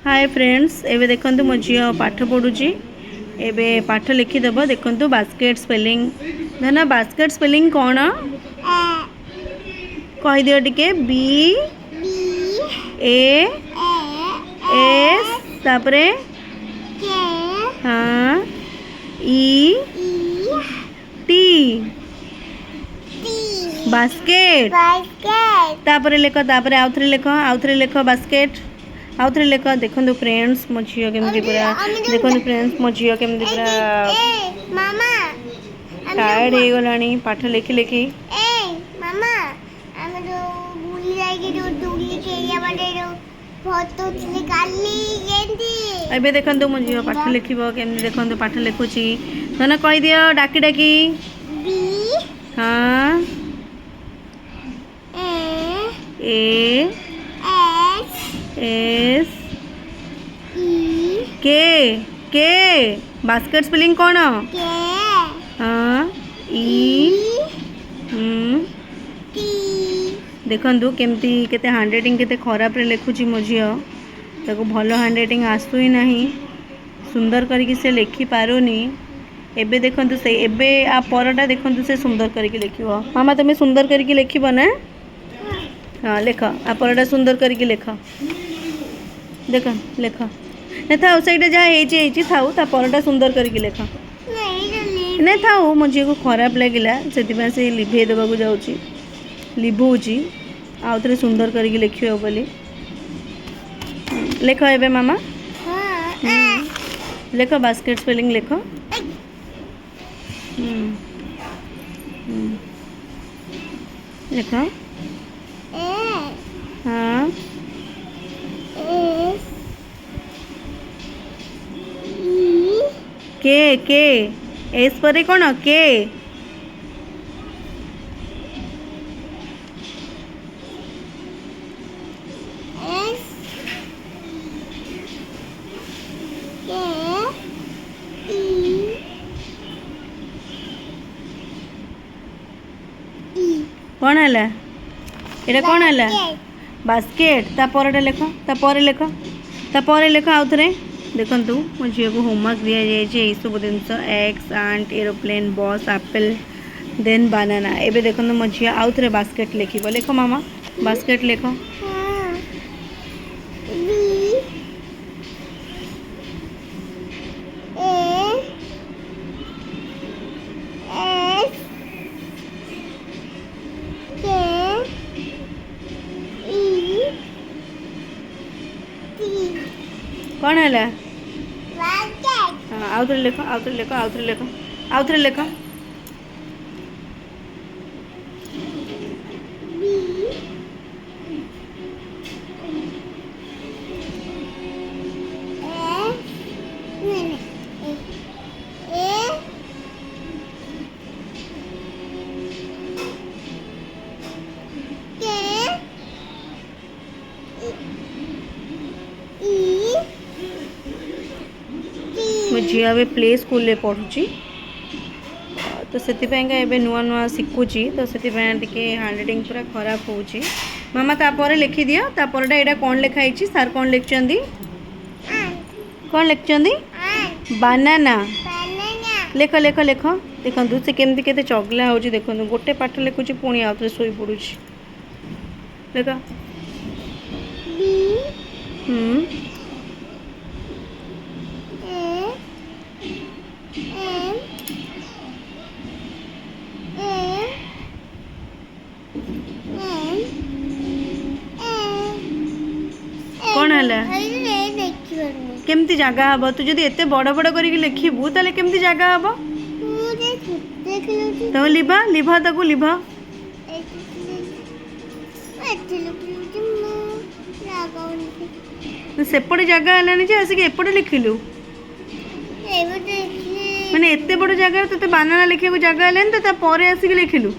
hi friends एबे देखंतु मो झियो पाठ पढुची एबे पाठ लिखिदेव देखंतु बास्केट स्पेलिंग धना बास्केट स्पेलिंग कौन कहि दियो टिके बी ए एस तापरे हाँ ई टी बास्केट तापरे लेख तापरे आउथरे लेख बास्केट आउथरे लेख देखो फ्रेंड्स मो झियो केमती पूरा देखो फ्रेंड्स मो झियो केमती पूरा टायर्ड हो गलानी पाठ लिखि लिखि एबे देखो मो झियो पाठ लिखिबो केमती देखो पाठ लिखुची धन कहि दियो डाकी डाकी हाँ ए एस के बास्केट स्पेलिंग कौन हाँ ई देखंतु केमती केते हैंडराइटिंग केते खराब रे लिखुची मो झियो ताको भलो हैंडराइटिंग आसु ही नहीं सुंदर करके से लिखि पारुनी एबे देखंतु से एबे आ परटा देखंतु से सुंदर करके लिखिबो मामा तुम सुंदर करके लिखिबो ना हाँ लेख आ परटा सुंदर करके लिख देख लेख नहीं था सहीटा जहाँ थाऊ ता परटा सुंदर करके लेख नहीं थाऊ मो झील को खराब लगिला से लिभे देवाक जाऊँगी लिभौची आउ थे सुंदर करके लिखे बोली लेख एबे मामा लेख बास्केट स्पेलिंग लेख लेख हाँ के एस पर कौन के कौन है एटा कौन है बास्केट तापर लेख तापर लेख आउ थे देखंतु मो झील को होमवर्क दिया जाए सब जिनस एग्स आंट एरोप्लेन बस एप्पल देन बानाना एबे देखंतु मो झील आउ थे बास्केट लिखिबो लेख मामा बास्केट लेख कौन है हाँ आउ थे लेख आउ थे लेख आउ थे लेख आउ थे लेख मो झील ए प्ले स्कूल में पढ़ुची तो से नुआ नुआ शिखुची तो से हैंडराइटिंग पूरा खराब होची मामा तापर लिखि दियो तापर एटा कौन लिखाई सार कौन लिखचंदी कौन लिखचंदी बानाना लेख लेख लेख देखो से केमती केते चगला होची देखो गोटे पाठ लिखुची पुणी आउे शोई पड़ुची लेख कौन है केमती जगह हम तू जब एत बड़ बड़ कर लिखबू ताले केमती जगह हम तो लिभा लिभा ताको लिभा सेपटे जगह है आसिक एपटे लिखिलु माने एत बड़ जगह तो बानाना लिखा जगह है तो आसिक लिखिलु